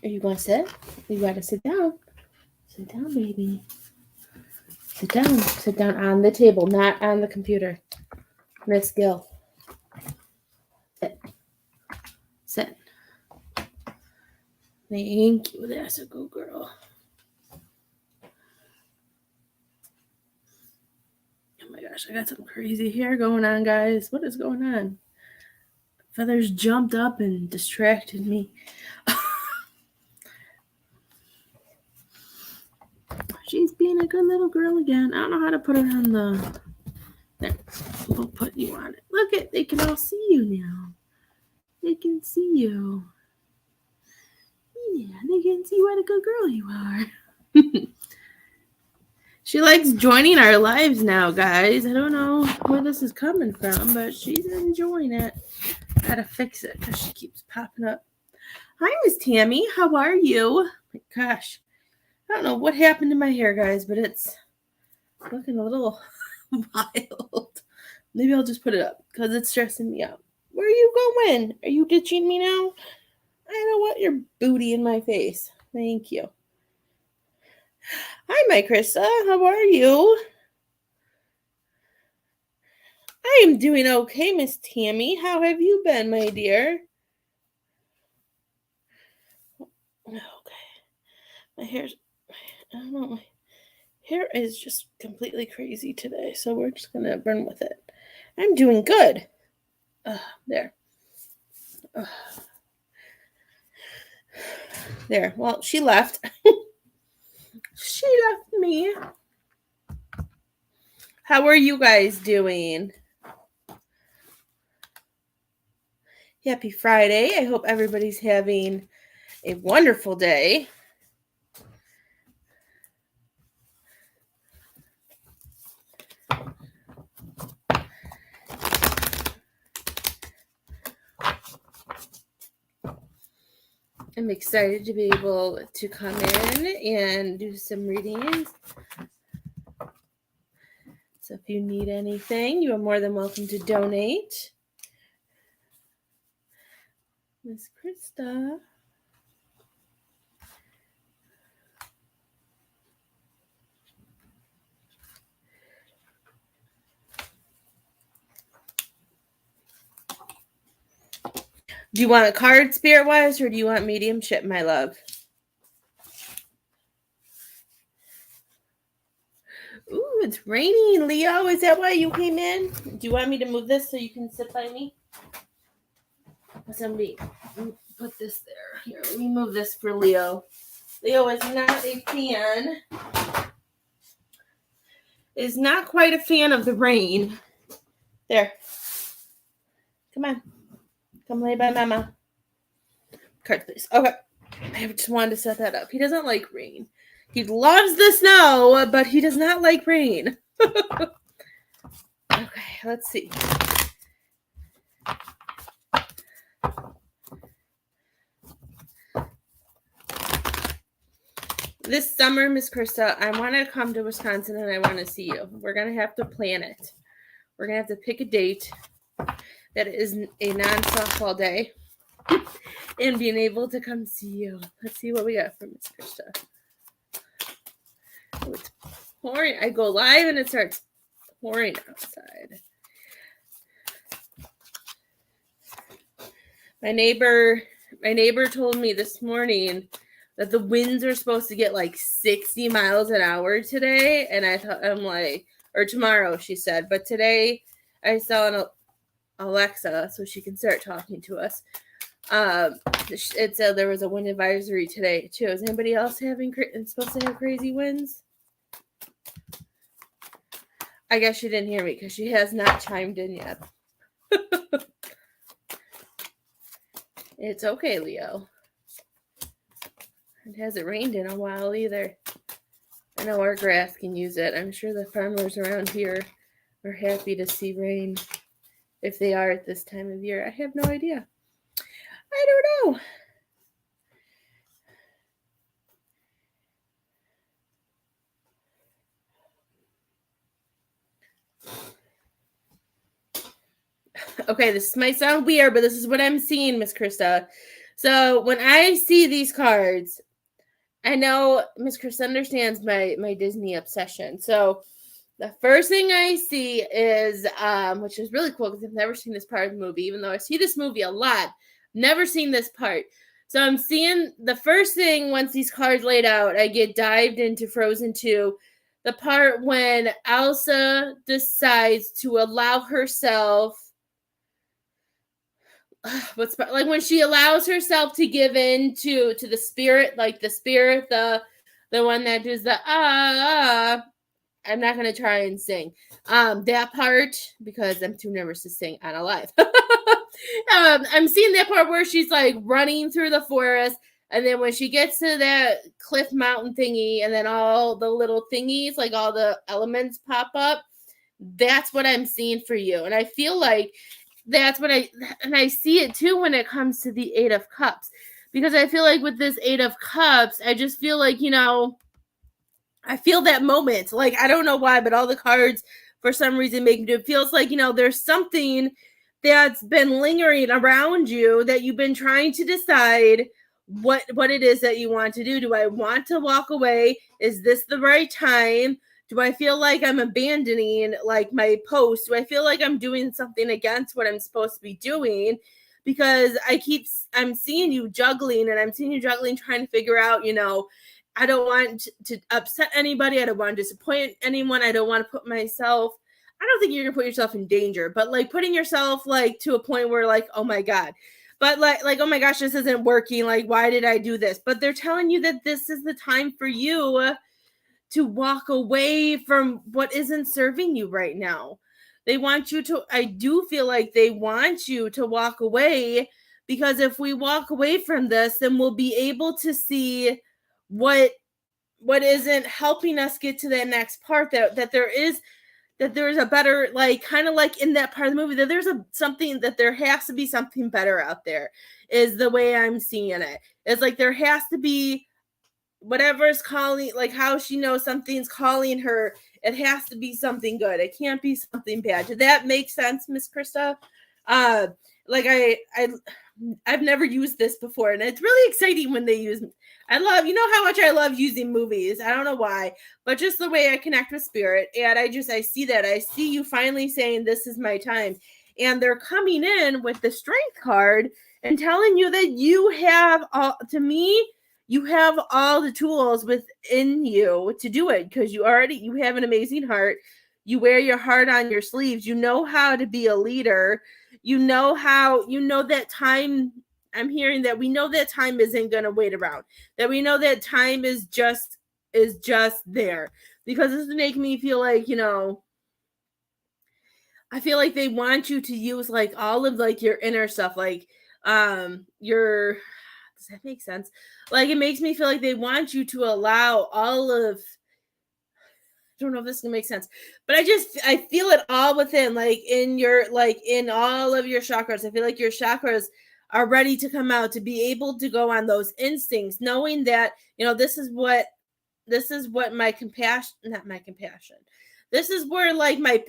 Are you going to sit? You got to sit down. Sit down, baby. Sit down. Sit down on the table, not on the computer. Miss Gill. Sit. Sit. Thank you. That's a good girl. Oh my gosh, I got some crazy hair going on, guys. What is going on? Feathers jumped up and distracted me. She's being a good little girl again. I don't know how to put her on the... There. We'll put you on it. Look at, they can all see you now. They can see you. Yeah, they can see what a good girl you are. She likes joining our lives now, guys. I don't know where this is coming from, but she's enjoying it. Gotta fix it because she keeps popping up. Hi, Miss Tammy. How are you? My gosh. I don't know what happened to my hair, guys, but it's looking a little wild. Maybe I'll just put it up because it's stressing me out. Where are you going? Are you ditching me now? I don't want your booty in my face. Thank you. Hi, my Krista. How are you? I am doing okay, Miss Tammy. How have you been, my dear? Okay. My hair's... I don't know. My hair is just completely crazy today, so we're just going to run with it. I'm doing good. There. There. Well, she left. She left me. How are you guys doing? Happy Friday. I hope everybody's having a wonderful day. I'm excited to be able to come in and do some readings. So if you need anything, you are more than welcome to donate. Miss Krista. Do you want a card, Spirit-wise, or do you want mediumship, my love? Ooh, it's raining, Leo. Is that why you came in? Do you want me to move this so you can sit by me? Somebody put this there. Here, let me move this for Leo. Leo is not a fan. Is not quite a fan of the rain. There. Come on. Come lay by Mama. Cards, please. Okay. I just wanted to set that up. He doesn't like rain. He loves the snow, but he does not like rain. Okay, let's see. This summer, Miss Krista, I want to come to Wisconsin and I want to see you. We're going to have to plan it. We're going to have to pick a date that is a non-softball day and being able to come see you. Let's see what we got from Miss Krista. Oh, it's pouring. I go live and it starts pouring outside. My neighbor told me this morning that the winds are supposed to get like 60 miles an hour today. And I'm like, or tomorrow, she said. But today I saw an Alexa so she can start talking to us. It said there was a wind advisory today too. Is anybody else supposed to have crazy winds? I guess she didn't hear me because she has not chimed in yet. It's okay, Leo. It hasn't rained in a while either. I know our grass can use it. I'm sure the farmers around here are happy to see rain. If they are at this time of year, I have no idea. I don't know. Okay, this might sound weird, but this is what I'm seeing, Miss Krista. So when I see these cards, I know Miss Chris understands my Disney obsession. So the first thing I see is, which is really cool because I've never seen this part of the movie, even though I see this movie a lot, never seen this part. So I'm seeing the first thing once these cards laid out, I get dived into Frozen 2, the part when Elsa decides to allow herself, what's like when she allows herself to give in to the spirit, like the spirit, the one that does the I'm not gonna try and sing that part because I'm too nervous to sing on a live. I'm seeing that part where she's like running through the forest, and then when she gets to that cliff mountain thingy, and then all the little thingies, like all the elements pop up. That's what I'm seeing for you, and I feel like that's what I see it too when it comes to the Eight of Cups, because I feel like with this Eight of Cups, I just feel like, I feel that moment. Like, I don't know why, but all the cards for some reason make me do it. Feels like, there's something that's been lingering around you that you've been trying to decide what it is that you want to do. Do I want to walk away? Is this the right time? Do I feel like I'm abandoning like my post? Do I feel like I'm doing something against what I'm supposed to be doing? Because I'm seeing you juggling, and I'm seeing you juggling, trying to figure out, I don't want to upset anybody. I don't want to disappoint anyone. I don't want to put myself, I don't think you're going to put yourself in danger, but like putting yourself like to a point where like, oh my God, but like, oh my gosh, this isn't working. Like, why did I do this? But they're telling you that this is the time for you to walk away from what isn't serving you right now. They want you to, I do feel like they want you to walk away, because if we walk away from this, then we'll be able to see what isn't helping us get to that next part, that there is a better, like, kind of like in that part of the movie, that there's something, that there has to be something better out there, is the way I'm seeing it. It's like there has to be whatever's calling, like how she knows something's calling her. It has to be something good. It can't be something bad. Did that make sense, Miss Krista? Like I've never used this before, and it's really exciting when they use. I love, how much I love using movies. I don't know why, but just the way I connect with spirit, and I see that. I see you finally saying, "This is my time," and they're coming in with the Strength card and telling you that you have all. To me, you have all the tools within you to do it, because you have an amazing heart. You wear your heart on your sleeves. You know how to be a leader. You know that time. I'm hearing that we know that time isn't going to wait around. That we know that time is just there, because this is making me feel like, I feel like they want you to use like all of like your inner stuff, like your, does that make sense? Like, it makes me feel like they want you to allow all of, I don't know if this can make sense, but I feel it all within, like in all of your chakras. I feel like your chakras are ready to come out, to be able to go on those instincts, knowing that, this is what my compassion, not my compassion. This is where like my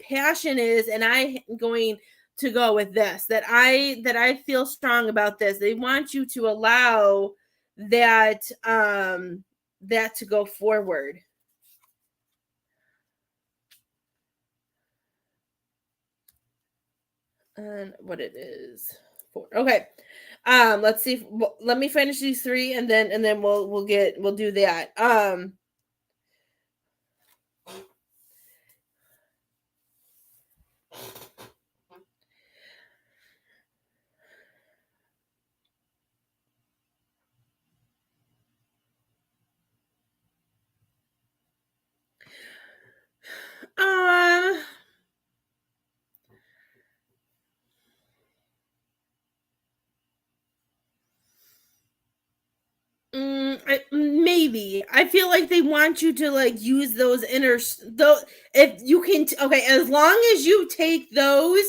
passion is, and I'm going to go with this, that I feel strong about this. They want you to allow that that to go forward. And what it is for. Okay. Let's see. Let me finish these three, and then we'll do that. Maybe I feel like they want you to like use those inner, though, if you can. Okay, as long as you take those,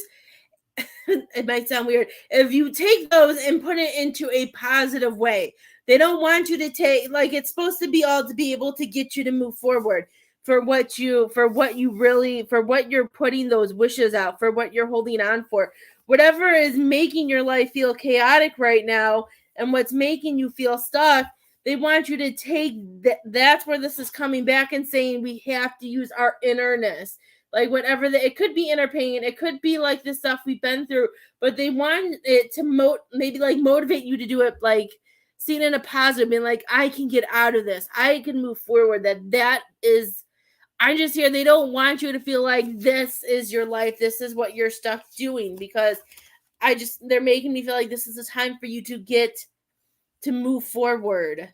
it might sound weird. If you take those and put it into a positive way, they don't want you to take, like, it's supposed to be all to be able to get you to move forward for what you're putting those wishes out, for what you're holding on for, whatever is making your life feel chaotic right now and what's making you feel stuck, they want you to take that's where this is coming back and saying we have to use our innerness. Like whatever it could be inner pain, it could be like the stuff we've been through, but they want it to maybe like motivate you to do it, like seeing in a positive, being like, I can get out of this, I can move forward. That is, I'm just here. They don't want you to feel like this is your life, this is what you're stuck doing, because they're making me feel like this is the time for you to move forward.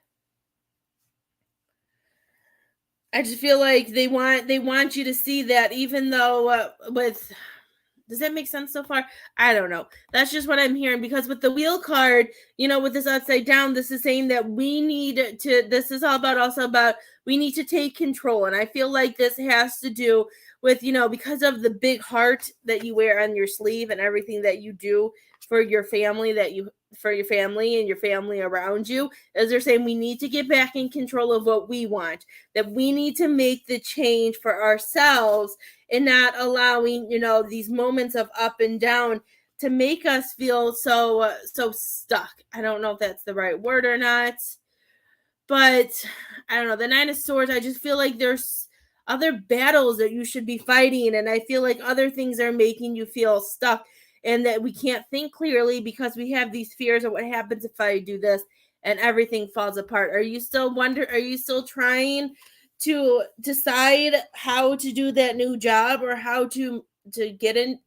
I just feel like they want you to see that, even though does that make sense so far? I don't know. That's just what I'm hearing, because with the wheel card, with this upside down, this is saying that this is all about we need to take control. And I feel like this has to do with, because of the big heart that you wear on your sleeve and everything that you do for your family, for your family and your family around you, as they're saying we need to get back in control of what we want, that we need to make the change for ourselves and not allowing, these moments of up and down to make us feel so stuck. I don't know if that's the right word or not, but I don't know. The Nine of Swords, I just feel like there's other battles that you should be fighting, and I feel like other things are making you feel stuck, and that we can't think clearly because we have these fears of what happens if I do this and everything falls apart. Are you still trying to decide how to do that new job, or how to get in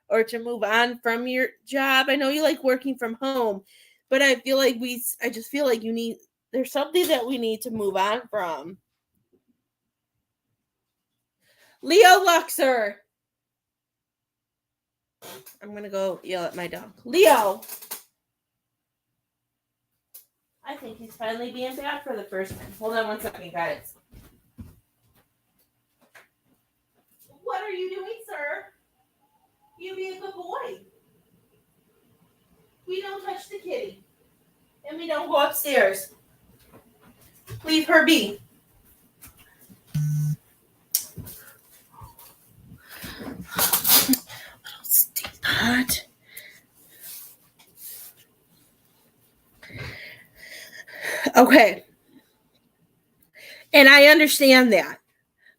or to move on from your job? I know you like working from home, but I feel like I just feel like there's something that we need to move on from. Leo Luxor. I'm going to go yell at my dog. Leo. I think he's finally being bad for the first time. Hold on one second, guys. What are you doing, sir? You be a good boy. We don't touch the kitty. And we don't go upstairs. Leave her be. Stop. Okay. And I understand that.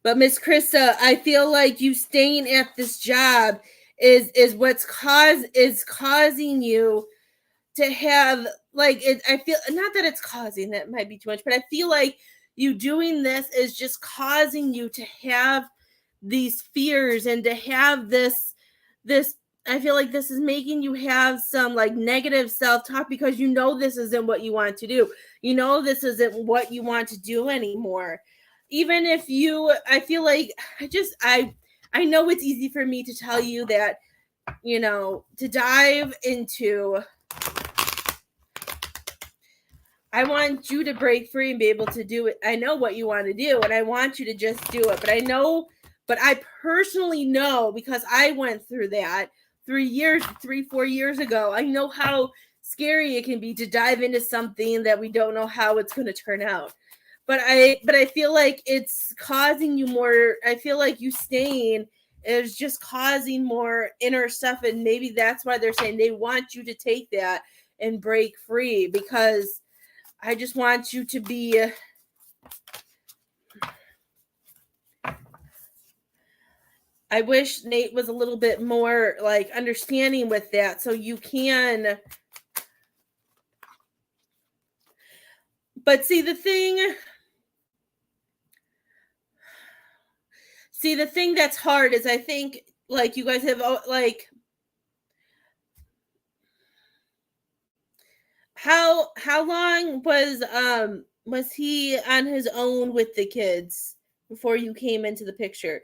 But Miss Krista, I feel like you staying at this job is what's causing you to have, like, I feel, not that it's causing, that might be too much, but I feel like you doing this is just causing you to have these fears and to have this I feel like this is making you have some like negative self-talk, because this isn't what you want to do. This isn't what you want to do anymore. Even if I feel like I know it's easy for me to tell you that, to dive into, I want you to break free and be able to do it. I know what you want to do, and I want you to just do it. But I personally know, because I went through that 4 years ago. I know how scary it can be to dive into something that we don't know how it's going to turn out. But I feel like it's causing you more. I feel like you staying is just causing more inner stuff, and maybe that's why they're saying they want you to take that and break free, because I just want you to be I wish Nate was a little bit more like understanding with that, so you can. But see, the thing that's hard is, I think, like, you guys have, like, how long was he on his own with the kids before you came into the picture?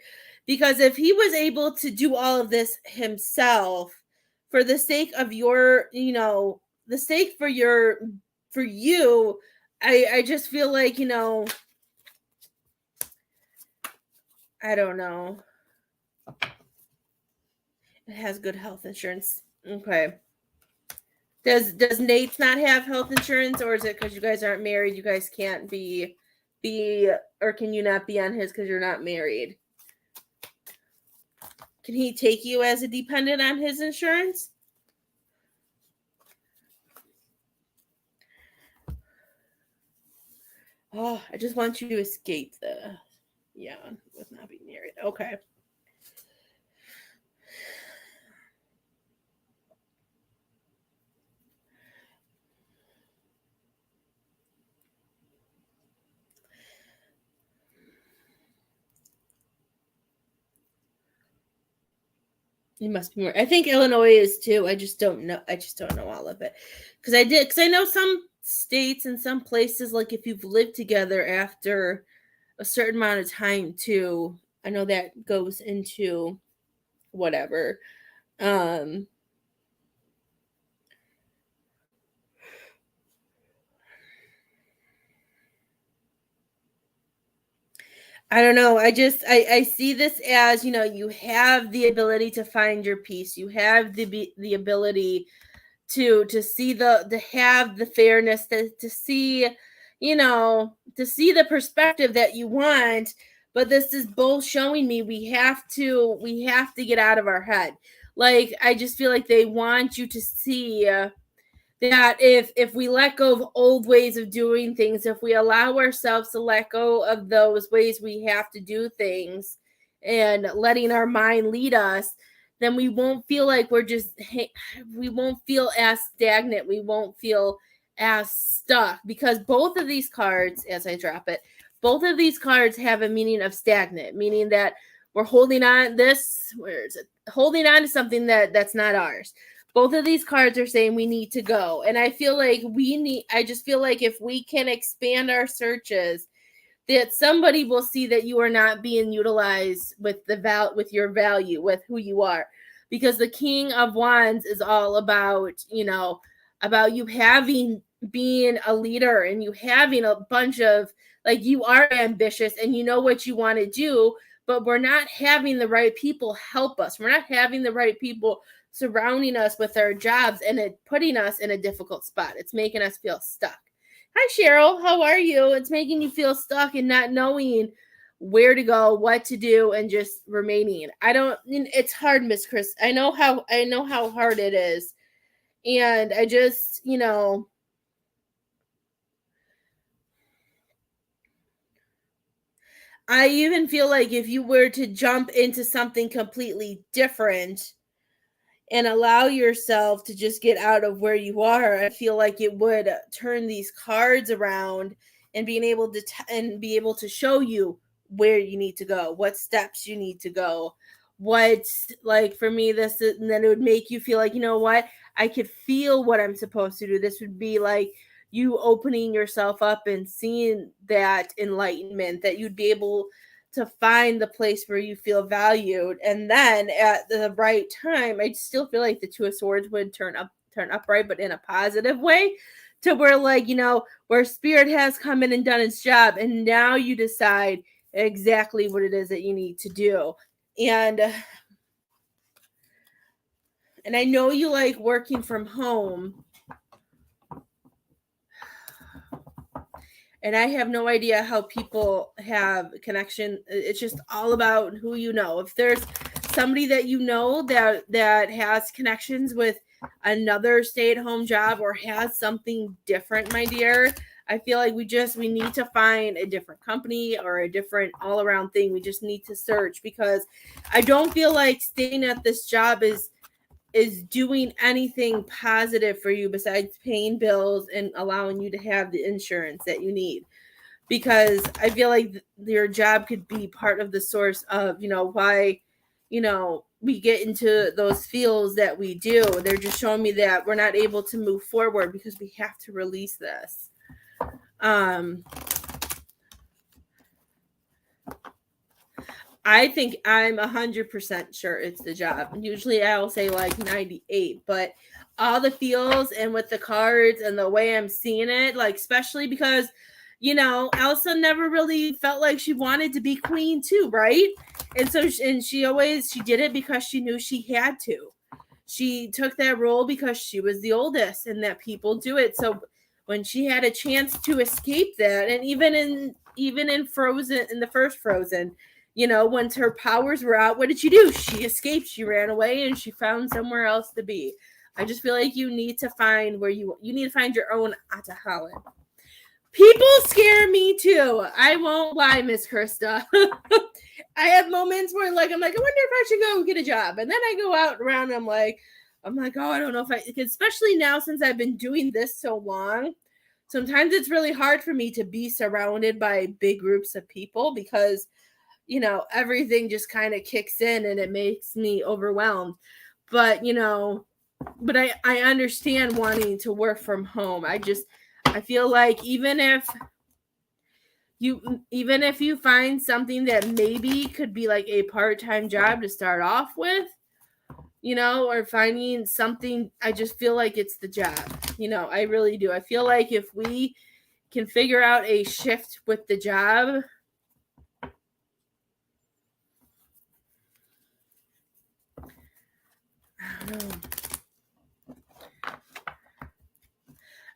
Because if he was able to do all of this himself, for the sake of your, the sake for you, I just feel like, I don't know. It has good health insurance. Okay. Does Nate not have health insurance, or is it because you guys aren't married? You guys can't be, or can you not be on his because you're not married? Can he take you as a dependent on his insurance? Oh, I just want you to escape the, yeah, with not being near it. Okay. You must be more. I think Illinois is too. I just don't know. I just don't know all of it. Because I know some states and some places, like if you've lived together after a certain amount of time too, I know that goes into whatever. Um, I don't know. I see this as, you have the ability to find your peace. You have the ability to see to have the fairness, to see, to see the perspective that you want. But this is both showing me we have to get out of our head. Like, I just feel like they want you to see that if we let go of old ways of doing things, if we allow ourselves to let go of those ways we have to do things and letting our mind lead us, then we won't feel like we won't feel as stagnant, we won't feel as stuck, because both of these cards, as I drop it, both of these cards have a meaning of stagnant, meaning that we're holding on where is it, holding on to something that's not ours. Both of these cards are saying we need to go. And I feel like I just feel like if we can expand our searches, that somebody will see that you are not being utilized with with your value, with who you are. Because the King of Wands is all about, about you being a leader, and you having a bunch of, like, you are ambitious and you know what you want to do, but we're not having the right people help us. We're not having the right people surrounding us with our jobs, and it putting us in a difficult spot. It's making us feel stuck. Hi, Cheryl. How are you? It's making you feel stuck and not knowing where to go, what to do, and just remaining. It's hard, Miss Chris. I know how hard it is. And I just, I even feel like if you were to jump into something completely different and allow yourself to just get out of where you are, I feel like it would turn these cards around and be able to show you where you need to go, what steps you need to go, what, like, for me, and then it would make you feel like, you know what, I could feel what I'm supposed to do. This would be like you opening yourself up and seeing that enlightenment, that you'd be able to find the place where you feel valued. And then at the right time, I still feel like the Two of Swords would turn upright, but in a positive way, to where, like, where spirit has come in and done its job, and now you decide exactly what it is that you need to do. And I know you like working from home, and I have no idea how people have connection. It's just all about who you know. If there's somebody that you know that has connections with another stay-at-home job or has something different, my dear, I feel like we need to find a different company or a different all-around thing. We just need to search, because I don't feel like staying at this job is doing anything positive for you besides paying bills and allowing you to have the insurance that you need. Because I feel like your job could be part of the source of, why, we get into those feels that we do. They're just showing me that we're not able to move forward because we have to release this. I think I'm 100% sure it's the job. Usually I'll say like 98, but all the feels and with the cards and the way I'm seeing it, like, especially because, Elsa never really felt like she wanted to be queen too, right? And so, she did it because she knew she had to. She took that role because she was the oldest and that people do it. So when she had a chance to escape that, and even in Frozen, in the first Frozen, once her powers were out, what did she do? She escaped. She ran away and she found somewhere else to be. I just feel like you need to find you need to find your own Atahalan. People scare me too. I won't lie, Miss Krista. I have moments where I'm like, I wonder if I should go get a job. And then I go out around and I'm like, oh, I don't know if I, especially now since I've been doing this so long, sometimes it's really hard for me to be surrounded by big groups of people because, everything just kind of kicks in and it makes me overwhelmed. But, but I understand wanting to work from home. I feel like even if you find something that maybe could be like a part-time job to start off with, or finding something, I just feel like it's the job. I really do. I feel like if we can figure out a shift with the job,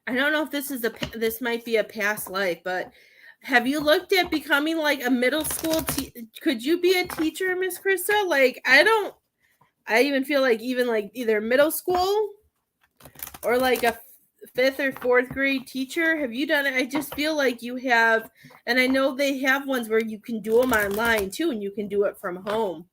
I don't know if this might be a past life, but have you looked at becoming like a middle school could you be a teacher, Miss Krista? Like I even feel like even like either middle school or like a fifth or fourth grade teacher. Have you done it? I just feel like you have, and I know they have ones where you can do them online too, and you can do it from home.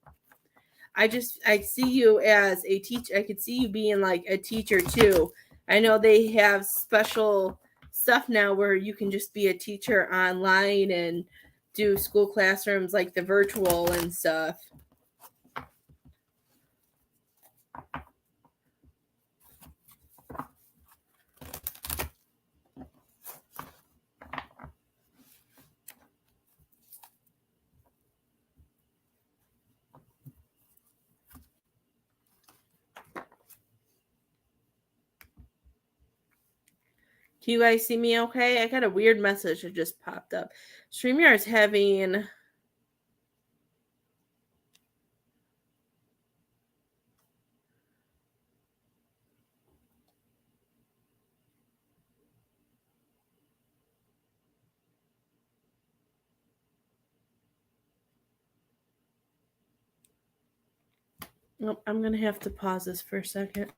I see you as a teacher. I could see you being like a teacher too. I know they have special stuff now where you can just be a teacher online and do school classrooms like the virtual and stuff. Can you guys see me okay? I got a weird message that just popped up. StreamYard's having... Nope, I'm going to have to pause this for a second.